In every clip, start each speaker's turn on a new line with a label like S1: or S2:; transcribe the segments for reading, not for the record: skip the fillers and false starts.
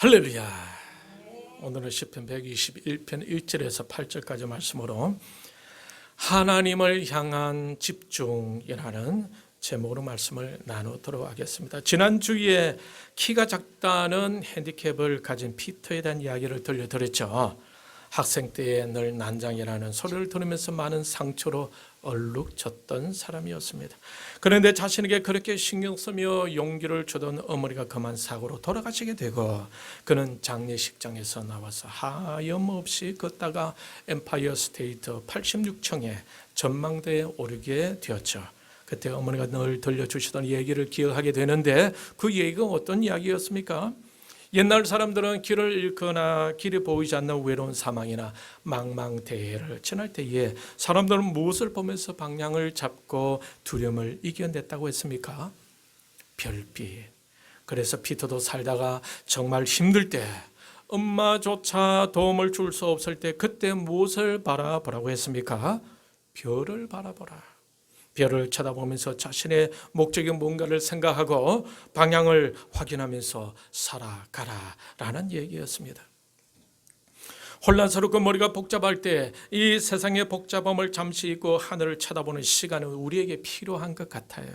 S1: 할렐루야. 오늘은 시편 121편 1절에서 8절까지 말씀으로 하나님을 향한 집중이라는 제목으로 말씀을 나누도록 하겠습니다. 지난주에 키가 작다는 핸디캡을 가진 피터에 대한 이야기를 들려드렸죠. 학생 때에 늘 난장이라는 소리를 들으면서 많은 상처로 얼룩졌던 사람이었습니다. 그런데 자신에게 그렇게 신경 쓰며 용기를 주던 어머니가 그만 사고로 돌아가시게 되고 그는 장례식장에서 나와서 하염없이 걷다가 엠파이어 스테이트 86층의 전망대에 오르게 되었죠. 그때 어머니가 늘 들려주시던 얘기를 기억하게 되는데 그 얘기가 어떤 이야기였습니까? 옛날 사람들은 길을 잃거나 길이 보이지 않는 외로운 사망이나 망망대해를 지날 때에 사람들은 무엇을 보면서 방향을 잡고 두려움을 이겨냈다고 했습니까? 별빛. 그래서 피터도 살다가 정말 힘들 때 엄마조차 도움을 줄 수 없을 때 그때 무엇을 바라보라고 했습니까? 별을 바라보라. 별을 쳐다보면서 자신의 목적이 뭔가를 생각하고 방향을 확인하면서 살아가라라는 얘기였습니다. 혼란스럽고 머리가 복잡할 때 이 세상의 복잡함을 잠시 잊고 하늘을 쳐다보는 시간은 우리에게 필요한 것 같아요.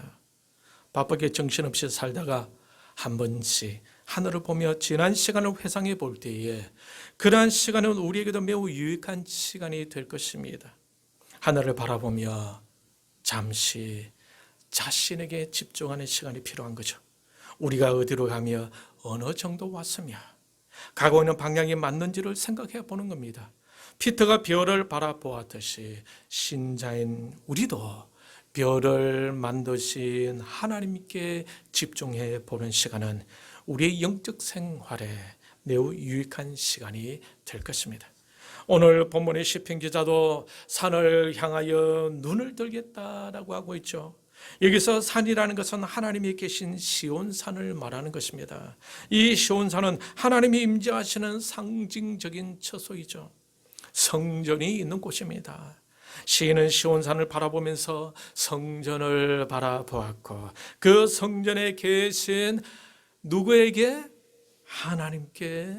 S1: 바쁘게 정신없이 살다가 한 번씩 하늘을 보며 지난 시간을 회상해 볼 때에 그러한 시간은 우리에게도 매우 유익한 시간이 될 것입니다. 하늘을 바라보며 잠시 자신에게 집중하는 시간이 필요한 거죠. 우리가 어디로 가며 어느 정도 왔으며 가고 있는 방향이 맞는지를 생각해 보는 겁니다. 피터가 별을 바라보았듯이 신자인 우리도 별을 만드신 하나님께 집중해 보는 시간은 우리의 영적 생활에 매우 유익한 시간이 될 것입니다. 오늘 본문의 시편 기자도 산을 향하여 눈을 들겠다라고 하고 있죠. 여기서 산이라는 것은 하나님이 계신 시온산을 말하는 것입니다. 이 시온산은 하나님이 임재하시는 상징적인 처소이죠. 성전이 있는 곳입니다. 시인은 시온산을 바라보면서 성전을 바라보았고 그 성전에 계신 누구에게? 하나님께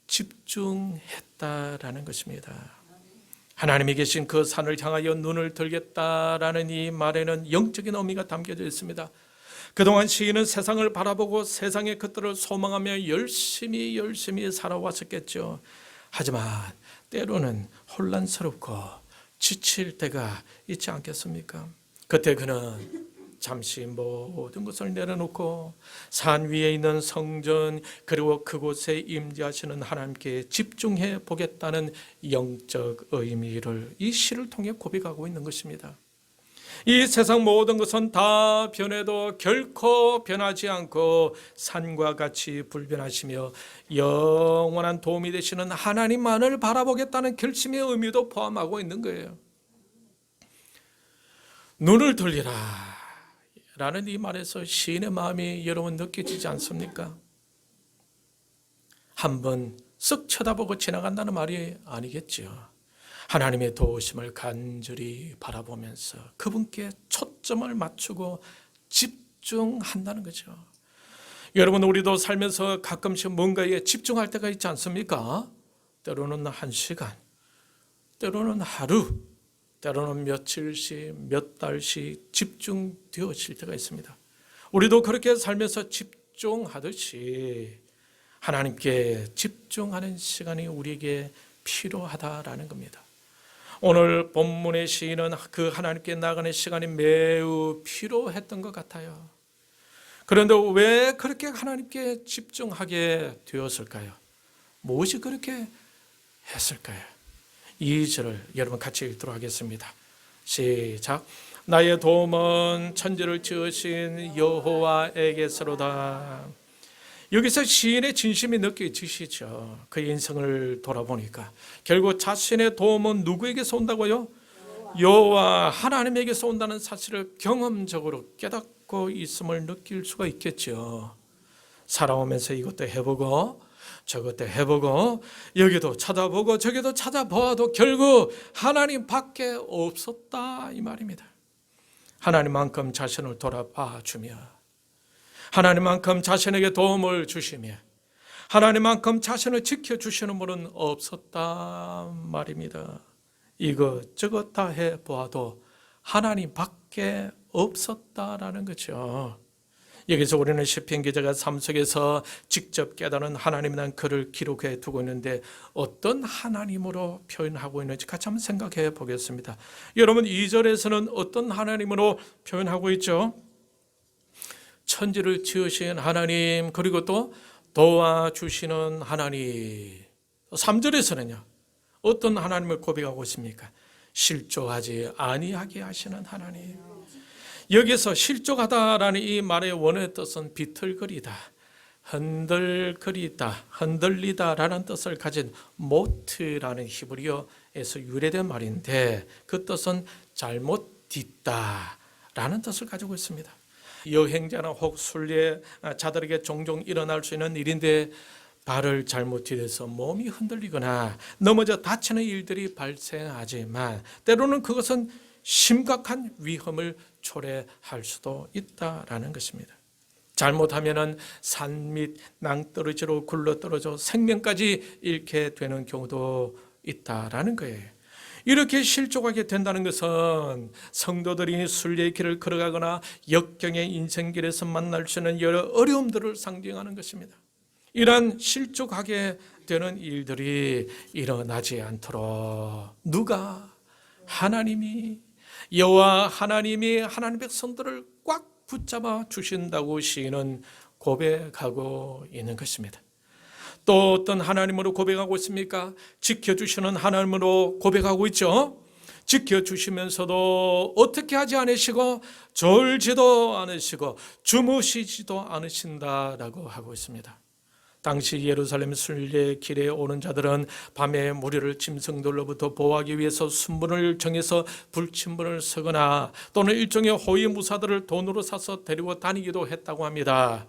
S1: 집중했다라는 것입니다. 하나님이 계신 그 산을 향하여 눈을 들겠다라는 이 말에는 영적인 의미가 담겨져 있습니다. 그동안 시인은 세상을 바라보고 세상의 것들을 소망하며 열심히 살아왔었겠죠. 하지만 때로는 혼란스럽고 지칠 때가 있지 않겠습니까? 그때 그는 잠시 모든 것을 내려놓고 산 위에 있는 성전 그리고 그곳에 임재하시는 하나님께 집중해 보겠다는 영적 의미를 이 시를 통해 고백하고 있는 것입니다. 이 세상 모든 것은 다 변해도 결코 변하지 않고 산과 같이 불변하시며 영원한 도움이 되시는 하나님만을 바라보겠다는 결심의 의미도 포함하고 있는 거예요. 눈을 돌리라 라는 이 말에서 시인의 마음이 여러분 느껴지지 않습니까? 한번 쓱 쳐다보고 지나간다는 말이 아니겠죠. 하나님의 도우심을 간절히 바라보면서 그분께 초점을 맞추고 집중한다는 거죠. 여러분 우리도 살면서 가끔씩 뭔가에 집중할 때가 있지 않습니까? 때로는 1시간, 때로는 하루, 때로는 며칠씩, 몇 달씩 집중되어질 때가 있습니다. 우리도 그렇게 살면서 집중하듯이 하나님께 집중하는 시간이 우리에게 필요하다라는 겁니다. 오늘 본문의 시인은 그 하나님께 나가는 시간이 매우 필요했던 것 같아요. 그런데 왜 그렇게 하나님께 집중하게 되었을까요? 무엇이 그렇게 했을까요? 2절을 여러분 같이 읽도록 하겠습니다. 시작. 나의 도움은 천지를 지으신 여호와에게서로다. 여기서 시인의 진심이 느껴지시죠. 그의 인생을 돌아보니까 결국 자신의 도움은 누구에게서 온다고요? 여호와 하나님에게서 온다는 사실을 경험적으로 깨닫고 있음을 느낄 수가 있겠죠. 살아오면서 이것도 해보고 저것도 해보고 여기도 찾아보고 저기도 찾아보아도 결국 하나님 밖에 없었다 이 말입니다. 하나님만큼 자신을 돌아봐 주며 하나님만큼 자신에게 도움을 주시며 하나님만큼 자신을 지켜주시는 분은 없었단 말입니다. 이것저것 다 해보아도 하나님밖에 없었다라는 거죠. 여기서 우리는 시편 기자가 삶 속에서 직접 깨달은 하나님에 대한 글을 기록해 두고 있는데 어떤 하나님으로 표현하고 있는지 같이 한번 생각해 보겠습니다. 여러분 2절에서는 어떤 하나님으로 표현하고 있죠? 천지를 지으신 하나님, 그리고 또 도와주시는 하나님. 3절에서는요 어떤 하나님을 고백하고 있습니까? 실족하지 아니하게 하시는 하나님. 여기서 실족하다라는 이 말의 원어의 뜻은 비틀거리다, 흔들거리다, 흔들리다라는 뜻을 가진 모트라는 히브리어에서 유래된 말인데 그 뜻은 잘못 딛다라는 뜻을 가지고 있습니다. 여행자나 혹 순례자들에게 종종 일어날 수 있는 일인데 발을 잘못 디뎌서 몸이 흔들리거나 넘어져 다치는 일들이 발생하지만 때로는 그것은 심각한 위험을 초래할 수도 있다라는 것입니다. 잘못하면은 산 밑 낭떠러지로 굴러떨어져 생명까지 잃게 되는 경우도 있다라는 거예요. 이렇게 실족하게 된다는 것은 성도들이 순례의 길을 걸어가거나 역경의 인생길에서 만날 수 있는 여러 어려움들을 상징하는 것입니다. 이러한 실족하게 되는 일들이 일어나지 않도록 누가? 하나님이, 여호와 하나님이 하나님 백성들을 꽉 붙잡아 주신다고 시인은 고백하고 있는 것입니다. 또 어떤 하나님으로 고백하고 있습니까? 지켜주시는 하나님으로 고백하고 있죠. 지켜주시면서도 어떻게 하지 않으시고 졸지도 않으시고 주무시지도 않으신다라고 하고 있습니다. 당시 예루살렘 순례 길에 오는 자들은 밤에 무리를 짐승들로부터 보호하기 위해서 순번을 정해서 불침번을 서거나 또는 일종의 호위무사들을 돈으로 사서 데리고 다니기도 했다고 합니다.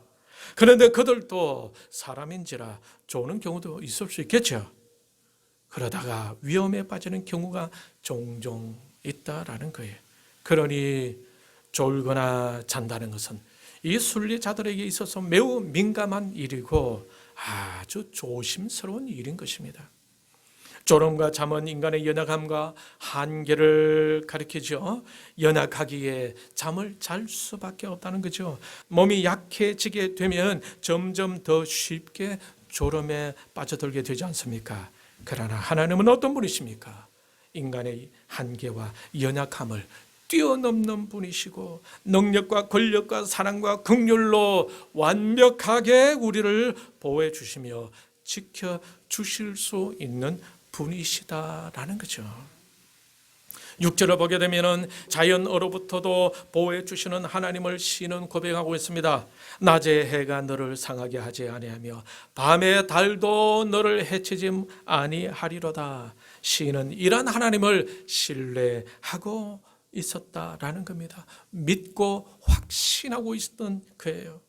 S1: 그런데 그들도 사람인지라 조는 경우도 있을 수 있겠죠. 그러다가 위험에 빠지는 경우가 종종 있다라는 거예요. 그러니 졸거나 잔다는 것은 이 순례자들에게 있어서 매우 민감한 일이고 아주 조심스러운 일인 것입니다. 졸음과 잠은 인간의 연약함과 한계를 가리키죠. 연약하기에 잠을 잘 수밖에 없다는 거죠. 몸이 약해지게 되면 점점 더 쉽게 졸음에 빠져들게 되지 않습니까? 그러나 하나님은 어떤 분이십니까? 인간의 한계와 연약함을 뛰어넘는 분이시고 능력과 권력과 사랑과 긍휼로 완벽하게 우리를 보호해 주시며 지켜 주실 수 있는 분이시다라는 거죠. 6절을 보게 되면 자연어로부터도 보호해 주시는 하나님을 시인은 고백하고 있습니다. 낮에 해가 너를 상하게 하지 아니하며 밤에 달도 너를 해치지 아니하리로다. 시인은 이런 하나님을 신뢰하고 있었다라는 겁니다. 믿고 확신하고 있었던 그예요.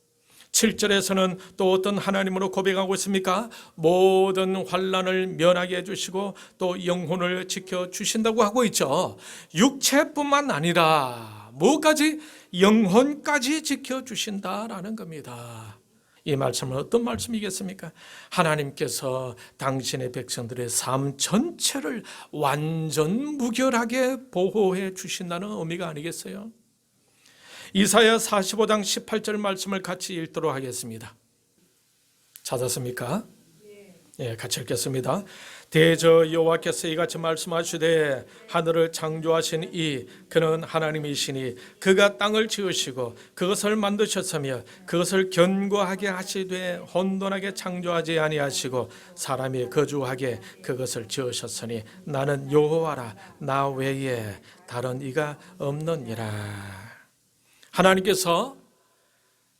S1: 7절에서는 또 어떤 하나님으로 고백하고 있습니까? 모든 환난을 면하게 해주시고 또 영혼을 지켜주신다고 하고 있죠. 육체뿐만 아니라 뭐까지? 영혼까지 지켜주신다라는 겁니다. 이 말씀은 어떤 말씀이겠습니까? 하나님께서 당신의 백성들의 삶 전체를 완전 무결하게 보호해 주신다는 의미가 아니겠어요? 이사야 45장 18절 말씀을 같이 읽도록 하겠습니다. 찾았습니까? 예, 같이 읽겠습니다. 대저 여호와께서 이같이 말씀하시되 하늘을 창조하신 이 그는 하나님이시니 그가 땅을 지으시고 그것을 만드셨으며 그것을 견고하게 하시되 혼돈하게 창조하지 아니하시고 사람이 거주하게 그것을 지으셨으니 나는 여호와라 나 외에 다른 이가 없느니라. 하나님께서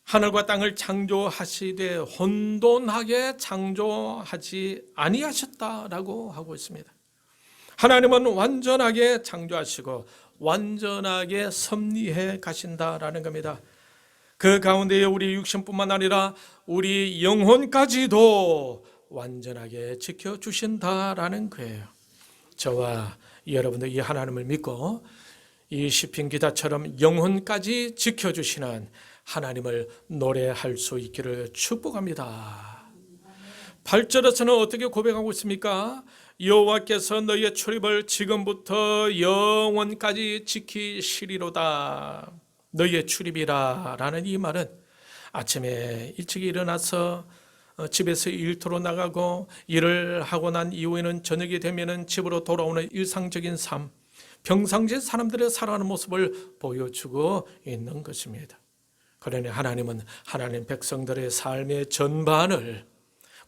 S1: 하늘과 땅을 창조하시되 혼돈하게 창조하지 아니하셨다라고 하고 있습니다. 하나님은 완전하게 창조하시고 완전하게 섭리해 가신다라는 겁니다. 그 가운데에 우리 육신뿐만 아니라 우리 영혼까지도 완전하게 지켜주신다라는 거예요. 저와 여러분들 이 하나님을 믿고 이 시편 기자처럼 영혼까지 지켜주시는 하나님을 노래할 수 있기를 축복합니다. 8절에서는 어떻게 고백하고 있습니까? 여호와께서 너희의 출입을 지금부터 영원까지 지키시리로다. 너희의 출입이라 라는 이 말은 아침에 일찍 일어나서 집에서 일터로 나가고 일을 하고 난 이후에는 저녁이 되면은 집으로 돌아오는 일상적인 삶, 평상시에 사람들의 살아가는 모습을 보여주고 있는 것입니다. 그러니 하나님은 하나님 백성들의 삶의 전반을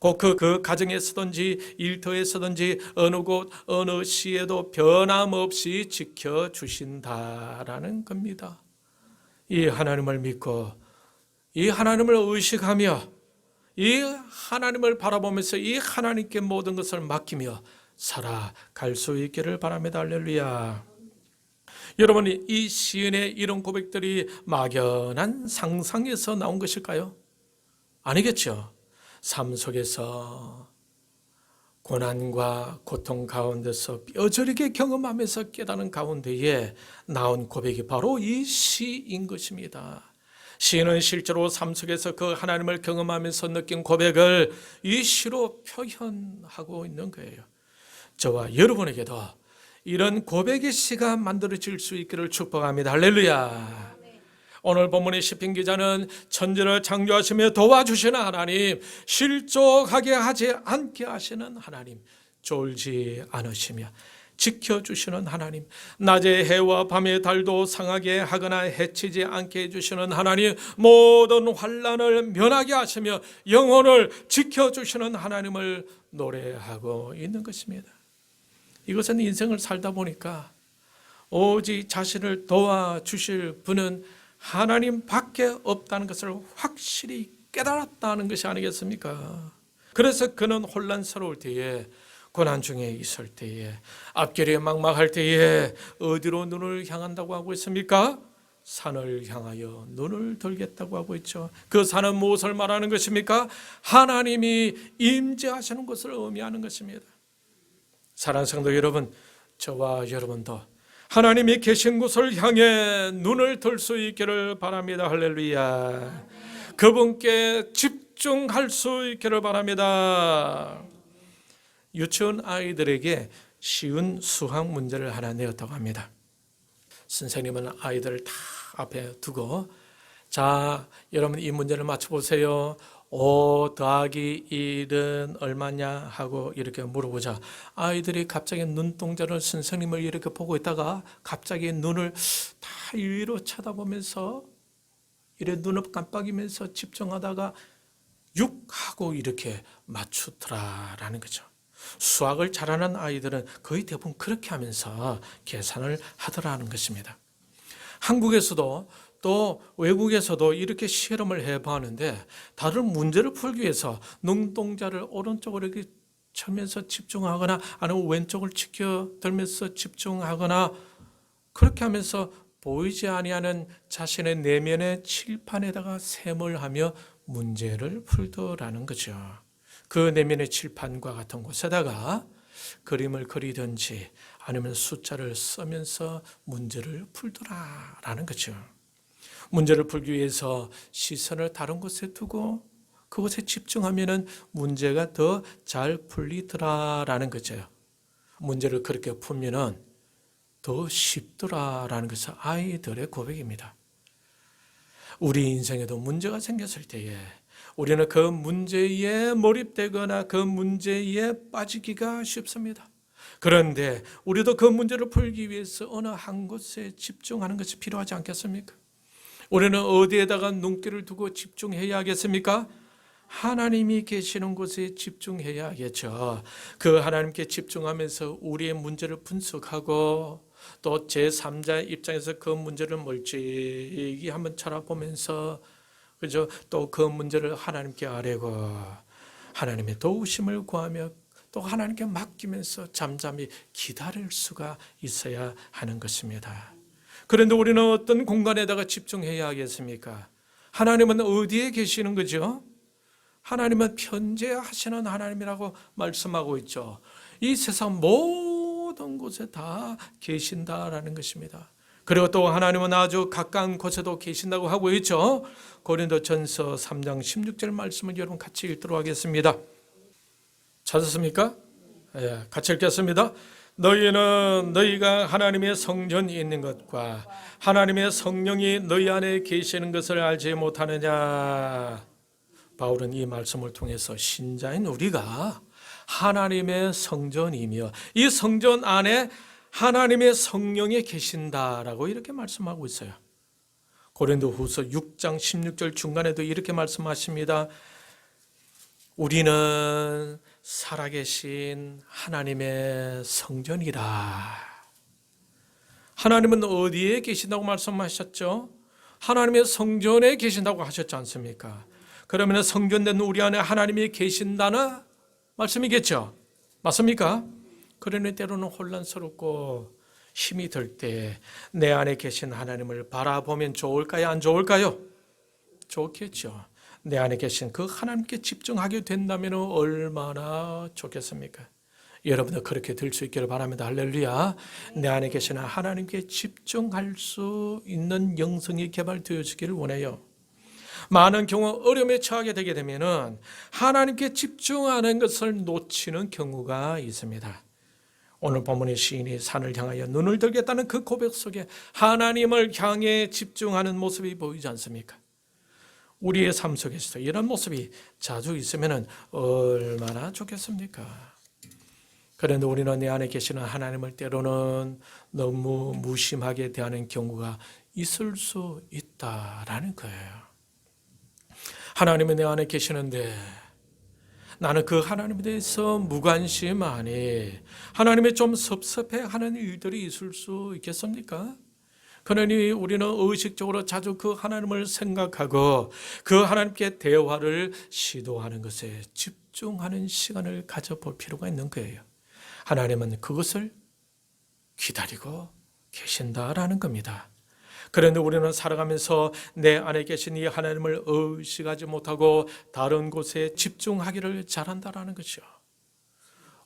S1: 꼭 그 가정에 서든지 일터에 서든지 어느 곳 어느 시에도 변함없이 지켜주신다라는 겁니다. 이 하나님을 믿고 이 하나님을 의식하며 이 하나님을 바라보면서 이 하나님께 모든 것을 맡기며 살아갈 수 있기를 바랍니다. 할렐루야. 여러분, 이 시인의 이런 고백들이 막연한 상상에서 나온 것일까요? 아니겠죠. 삶 속에서 고난과 고통 가운데서 뼈저리게 경험하면서 깨닫는 가운데에 나온 고백이 바로 이 시인 것입니다. 시인은 실제로 삶 속에서 그 하나님을 경험하면서 느낀 고백을 이 시로 표현하고 있는 거예요. 저와 여러분에게도 이런 고백의 시가 만들어질 수 있기를 축복합니다. 할렐루야. 오늘 본문의 시편 기자는 천지를 창조하시며 도와주시는 하나님, 실족하게 하지 않게 하시는 하나님, 졸지 않으시며 지켜주시는 하나님, 낮에 해와 밤에 달도 상하게 하거나 해치지 않게 해주시는 하나님, 모든 환난을 면하게 하시며 영혼을 지켜주시는 하나님을 노래하고 있는 것입니다. 이것은 인생을 살다 보니까 오직 자신을 도와주실 분은 하나님 밖에 없다는 것을 확실히 깨달았다는 것이 아니겠습니까? 그래서 그는 혼란스러울 때에, 고난 중에 있을 때에, 앞길이 막막할 때에 어디로 눈을 향한다고 하고 있습니까? 산을 향하여 눈을 들겠다고 하고 있죠. 그 산은 무엇을 말하는 것입니까? 하나님이 임재하시는 것을 의미하는 것입니다. 사랑하는 성도 여러분, 저와 여러분도 하나님이 계신 곳을 향해 눈을 들 수 있기를 바랍니다. 할렐루야. 그분께 집중할 수 있기를 바랍니다. 유치원 아이들에게 쉬운 수학 문제를 하나 내었다고 합니다. 선생님은 아이들을 다 앞에 두고, 자, 여러분 이 문제를 맞춰보세요. 5 더하기 1은 얼마냐 하고 이렇게 물어보자 아이들이 갑자기 눈동자를 선생님을 이렇게 보고 있다가 갑자기 눈을 다 위로 쳐다보면서 이래 눈을 깜빡이면서 집중하다가 6 하고 이렇게 맞추더라라는 거죠. 수학을 잘하는 아이들은 거의 대부분 그렇게 하면서 계산을 하더라는 것입니다. 한국에서도 또 외국에서도 이렇게 실험을 해봤는데 다른 문제를 풀기 위해서 눈동자를 오른쪽으로 이렇게 쳐면서 집중하거나 아니면 왼쪽을 지켜들면서 집중하거나 그렇게 하면서 보이지 아니하는 자신의 내면의 칠판에다가 셈을 하며 문제를 풀더라는 거죠. 그 내면의 칠판과 같은 곳에다가 그림을 그리든지 아니면 숫자를 쓰면서 문제를 풀더라라는 거죠. 문제를 풀기 위해서 시선을 다른 곳에 두고 그곳에 집중하면 문제가 더 잘 풀리더라라는 거죠. 문제를 그렇게 풀면 더 쉽더라라는 것은 아이들의 고백입니다. 우리 인생에도 문제가 생겼을 때에 우리는 그 문제에 몰입되거나 그 문제에 빠지기가 쉽습니다. 그런데 우리도 그 문제를 풀기 위해서 어느 한 곳에 집중하는 것이 필요하지 않겠습니까? 우리는 어디에다가 눈길을 두고 집중해야 하겠습니까? 하나님이 계시는 곳에 집중해야겠죠. 그 하나님께 집중하면서 우리의 문제를 분석하고 또 제3자의 입장에서 그 문제를 멀찍이 한번 쳐다보면서 그죠? 또 그 문제를 하나님께 아뢰고 하나님의 도우심을 구하며 또 하나님께 맡기면서 잠잠히 기다릴 수가 있어야 하는 것입니다. 그런데 우리는 어떤 공간에다가 집중해야 하겠습니까? 하나님은 어디에 계시는 거죠? 하나님은 편재하시는 하나님이라고 말씀하고 있죠. 이 세상 모든 곳에 다 계신다라는 것입니다. 그리고 또 하나님은 아주 가까운 곳에도 계신다고 하고 있죠. 고린도전서 3장 16절 말씀을 여러분 같이 읽도록 하겠습니다. 찾았습니까? 예, 같이 읽겠습니다. 너희는 너희가 하나님의 성전이 있는 것과 하나님의 성령이 너희 안에 계시는 것을 알지 못하느냐. 바울은 이 말씀을 통해서 신자인 우리가 하나님의 성전이며 이 성전 안에 하나님의 성령이 계신다라고 이렇게 말씀하고 있어요. 고린도후서 6장 16절 중간에도 이렇게 말씀하십니다. 우리는 살아계신 하나님의 성전이라. 하나님은 어디에 계신다고 말씀하셨죠? 하나님의 성전에 계신다고 하셨지 않습니까? 그러면 성전된 우리 안에 하나님이 계신다는 말씀이겠죠? 맞습니까? 그러니 때로는 혼란스럽고 힘이 들 때 내 안에 계신 하나님을 바라보면 좋을까요? 안 좋을까요? 좋겠죠. 내 안에 계신 그 하나님께 집중하게 된다면 얼마나 좋겠습니까? 여러분도 그렇게 될 수 있기를 바랍니다. 할렐루야. 내 안에 계신 하나님께 집중할 수 있는 영성이 개발되어지기를 원해요. 많은 경우 어려움에 처하게 되게 되면 하나님께 집중하는 것을 놓치는 경우가 있습니다. 오늘 본문의 시인이 산을 향하여 눈을 들겠다는 그 고백 속에 하나님을 향해 집중하는 모습이 보이지 않습니까? 우리의 삶 속에서 이런 모습이 자주 있으면 얼마나 좋겠습니까? 그런데 우리는 내 안에 계시는 하나님을 때로는 너무 무심하게 대하는 경우가 있을 수 있다라는 거예요. 하나님은 내 안에 계시는데 나는 그 하나님에 대해서 무관심하니 하나님의 좀 섭섭해하는 일들이 있을 수 있겠습니까? 그러니 우리는 의식적으로 자주 그 하나님을 생각하고 그 하나님께 대화를 시도하는 것에 집중하는 시간을 가져볼 필요가 있는 거예요. 하나님은 그것을 기다리고 계신다라는 겁니다. 그런데 우리는 살아가면서 내 안에 계신 이 하나님을 의식하지 못하고 다른 곳에 집중하기를 잘한다라는 것이죠.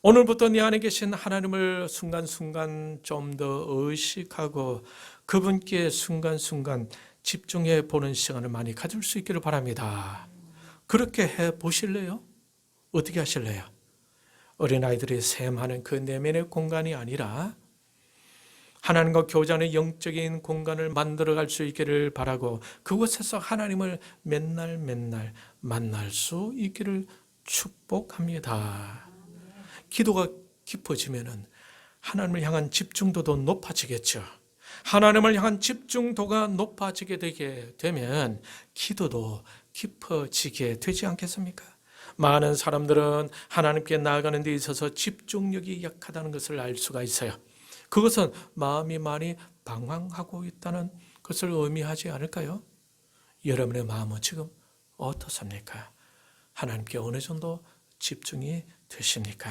S1: 오늘부터 내 안에 계신 하나님을 순간순간 좀 더 의식하고 그분께 순간순간 집중해 보는 시간을 많이 가질 수 있기를 바랍니다. 그렇게 해 보실래요? 어떻게 하실래요? 어린아이들이 샘하는 그 내면의 공간이 아니라 하나님과 교제하는 영적인 공간을 만들어갈 수 있기를 바라고 그곳에서 하나님을 맨날 만날 수 있기를 축복합니다. 기도가 깊어지면 하나님을 향한 집중도도 높아지겠죠. 하나님을 향한 집중도가 높아지게 되게 되면 기도도 깊어지게 되지 않겠습니까? 많은 사람들은 하나님께 나아가는 데 있어서 집중력이 약하다는 것을 알 수가 있어요. 그것은 마음이 많이 방황하고 있다는 것을 의미하지 않을까요? 여러분의 마음은 지금 어떻습니까? 하나님께 어느 정도 집중이 되십니까?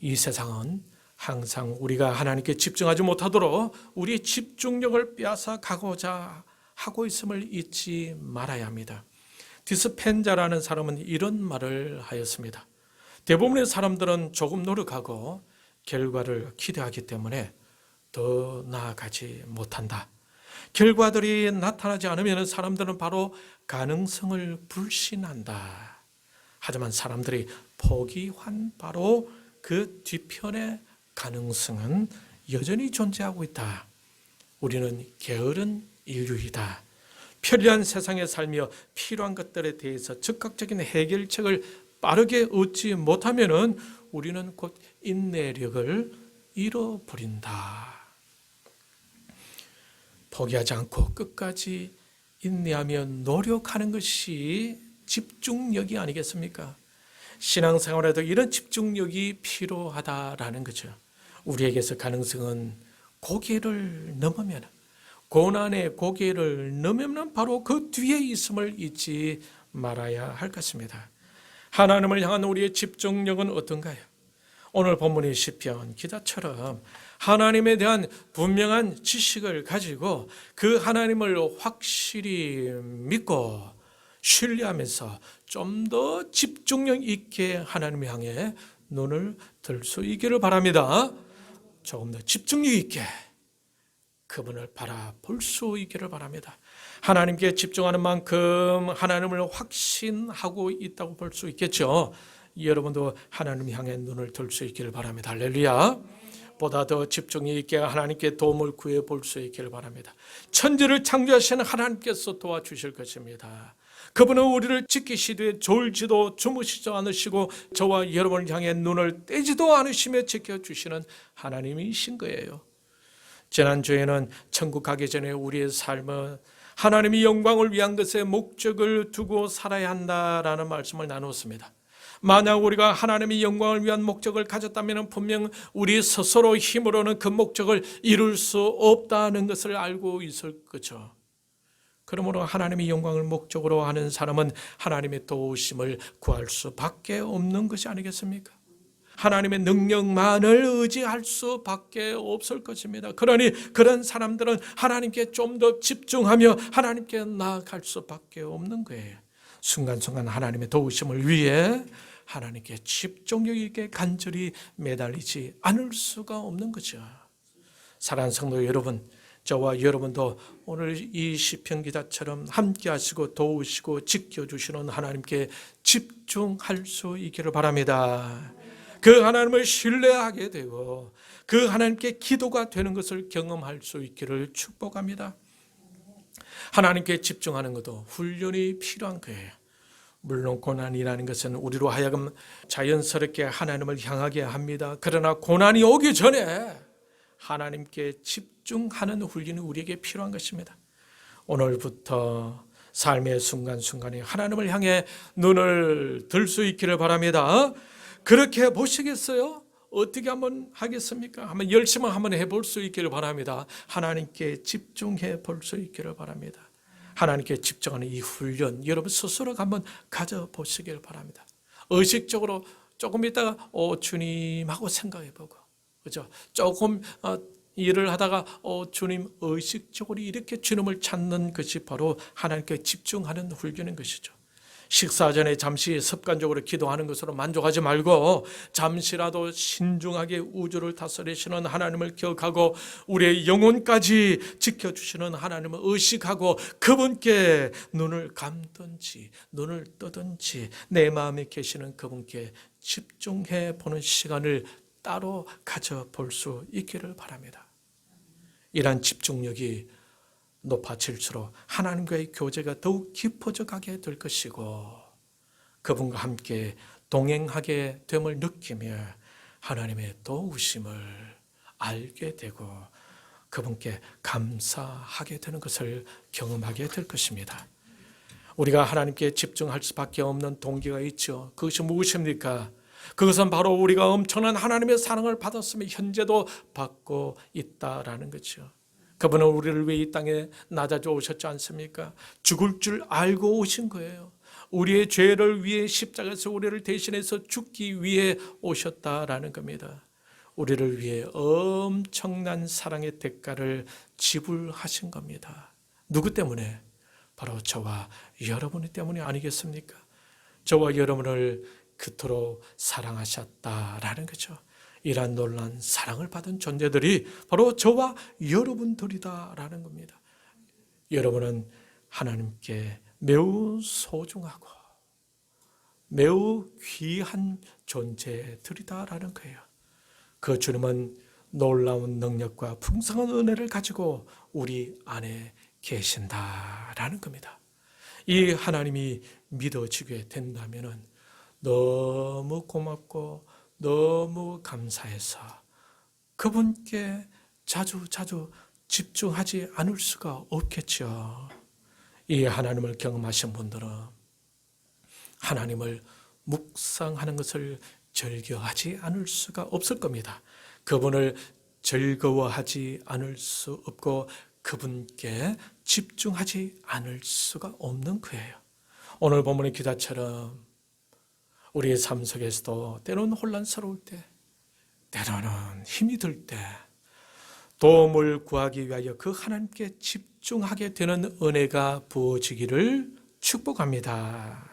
S1: 이 세상은 항상 우리가 하나님께 집중하지 못하도록 우리의 집중력을 빼앗아가고자 하고 있음을 잊지 말아야 합니다. 디스펜자라는 사람은 이런 말을 하였습니다. 대부분의 사람들은 조금 노력하고 결과를 기대하기 때문에 더 나아가지 못한다. 결과들이 나타나지 않으면 사람들은 바로 가능성을 불신한다. 하지만 사람들이 포기한 바로 그 뒤편의 가능성은 여전히 존재하고 있다. 우리는 게으른 인류이다. 편리한 세상에 살며 필요한 것들에 대해서 즉각적인 해결책을 빠르게 얻지 못하면 우리는 곧 인내력을 잃어버린다. 포기하지 않고 끝까지 인내하며 노력하는 것이 집중력이 아니겠습니까? 신앙생활에도 이런 집중력이 필요하다라는 거죠. 우리에게서 가능성은 고개를 넘으면, 고난의 고개를 넘으면 바로 그 뒤에 있음을 잊지 말아야 할 것입니다. 하나님을 향한 우리의 집중력은 어떤가요? 오늘 본문의 시편 기자처럼 하나님에 대한 분명한 지식을 가지고 그 하나님을 확실히 믿고 신뢰하면서 좀 더 집중력 있게 하나님 향해 눈을 들 수 있기를 바랍니다. 조금 더 집중력 있게 그분을 바라볼 수 있기를 바랍니다. 하나님께 집중하는 만큼 하나님을 확신하고 있다고 볼 수 있겠죠. 여러분도 하나님 향해 눈을 들 수 있기를 바랍니다. 할렐루야. 보다 더 집중이 있게 하나님께 도움을 구해 볼 수 있기를 바랍니다. 천지를 창조하시는 하나님께서 도와주실 것입니다. 그분은 우리를 지키시되 졸지도 주무시지도 않으시고 저와 여러분을 향해 눈을 떼지도 않으시며 지켜주시는 하나님이신 거예요. 지난주에는 천국 가기 전에 우리의 삶은 하나님의 영광을 위한 것에 목적을 두고 살아야 한다라는 말씀을 나누었습니다. 만약 우리가 하나님의 영광을 위한 목적을 가졌다면 분명 우리 스스로 힘으로는 그 목적을 이룰 수 없다는 것을 알고 있을 거죠. 그러므로 하나님의 영광을 목적으로 하는 사람은 하나님의 도우심을 구할 수밖에 없는 것이 아니겠습니까? 하나님의 능력만을 의지할 수밖에 없을 것입니다. 그러니 그런 사람들은 하나님께 좀 더 집중하며 하나님께 나아갈 수밖에 없는 거예요. 순간순간 하나님의 도우심을 위해 하나님께 집중력 있게 간절히 매달리지 않을 수가 없는 거죠. 사랑하는 성도 여러분, 저와 여러분도 오늘 이 시편 기자처럼 함께 하시고 도우시고 지켜주시는 하나님께 집중할 수 있기를 바랍니다. 그 하나님을 신뢰하게 되고 그 하나님께 기도가 되는 것을 경험할 수 있기를 축복합니다. 하나님께 집중하는 것도 훈련이 필요한 거예요. 물론 고난이라는 것은 우리로 하여금 자연스럽게 하나님을 향하게 합니다. 그러나 고난이 오기 전에 하나님께 집중하는 훈련이 우리에게 필요한 것입니다. 오늘부터 삶의 순간순간에 하나님을 향해 눈을 들 수 있기를 바랍니다. 그렇게 보시겠어요? 어떻게 한번 하겠습니까? 한번 열심히 한번 해볼 수 있기를 바랍니다. 하나님께 집중해 볼 수 있기를 바랍니다. 하나님께 집중하는 이 훈련 여러분 스스로가 한번 가져보시길 바랍니다. 의식적으로 조금 있다가 주님하고 생각해보고, 그죠? 조금 일을 하다가 주님 의식적으로 이렇게 주님을 찾는 것이 바로 하나님께 집중하는 훈련인 것이죠. 식사 전에 잠시 습관적으로 기도하는 것으로 만족하지 말고 잠시라도 신중하게 우주를 다스리시는 하나님을 기억하고 우리의 영혼까지 지켜주시는 하나님을 의식하고 그분께 눈을 감든지 눈을 뜨든지 내 마음에 계시는 그분께 집중해 보는 시간을 따로 가져볼 수 있기를 바랍니다. 이러한 집중력이 높아질수록 하나님과의 교제가 더욱 깊어져 가게 될 것이고 그분과 함께 동행하게 됨을 느끼며 하나님의 도우심을 알게 되고 그분께 감사하게 되는 것을 경험하게 될 것입니다. 우리가 하나님께 집중할 수밖에 없는 동기가 있죠. 그것이 무엇입니까? 그것은 바로 우리가 엄청난 하나님의 사랑을 받았으며 현재도 받고 있다라는 거죠. 그분은 우리를 위해 이 땅에 낮아져 오셨지 않습니까? 죽을 줄 알고 오신 거예요. 우리의 죄를 위해 십자가에서 우리를 대신해서 죽기 위해 오셨다라는 겁니다. 우리를 위해 엄청난 사랑의 대가를 지불하신 겁니다. 누구 때문에? 바로 저와 여러분 때문이 아니겠습니까? 저와 여러분을 그토록 사랑하셨다라는 거죠. 이러한 놀라운 사랑을 받은 존재들이 바로 저와 여러분들이다라는 겁니다. 여러분은 하나님께 매우 소중하고 매우 귀한 존재들이다라는 거예요. 그 주님은 놀라운 능력과 풍성한 은혜를 가지고 우리 안에 계신다라는 겁니다. 이 하나님이 믿어지게 된다면 너무 고맙고 너무 감사해서 그분께 자주 집중하지 않을 수가 없겠죠. 이 하나님을 경험하신 분들은 하나님을 묵상하는 것을 즐겨하지 않을 수가 없을 겁니다. 그분을 즐거워하지 않을 수 없고 그분께 집중하지 않을 수가 없는 거예요. 오늘 본문의 기자처럼 우리의 삶 속에서도 때로는 혼란스러울 때, 때로는 힘이 들 때 도움을 구하기 위하여 그 하나님께 집중하게 되는 은혜가 부어지기를 축복합니다.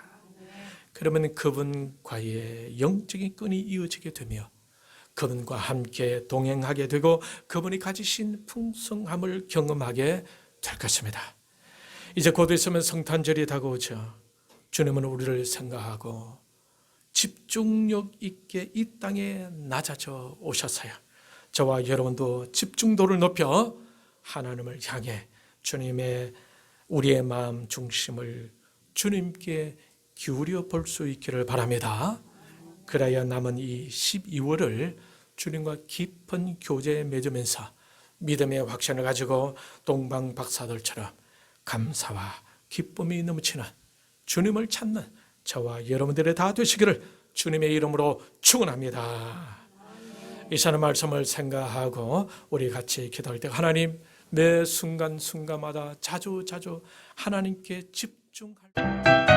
S1: 그러면 그분과의 영적인 끈이 이어지게 되며 그분과 함께 동행하게 되고 그분이 가지신 풍성함을 경험하게 될 것입니다. 이제 곧 있으면 성탄절이 다가오죠. 주님은 우리를 생각하고 집중력 있게 이 땅에 낮아져 오셨어요. 저와 여러분도 집중도를 높여 하나님을 향해 주님의 우리의 마음 중심을 주님께 기울여 볼 수 있기를 바랍니다. 그래야 남은 이 12월을 주님과 깊은 교제에 맺으면서 믿음의 확신을 가지고 동방 박사들처럼 감사와 기쁨이 넘치는 주님을 찾는 저와 여러분들의 다 되시기를 주님의 이름으로 축원합니다. 이 시간 말씀을 생각하고 우리 같이 기도할 때 하나님, 매 순간순간마다 자주 하나님께 집중할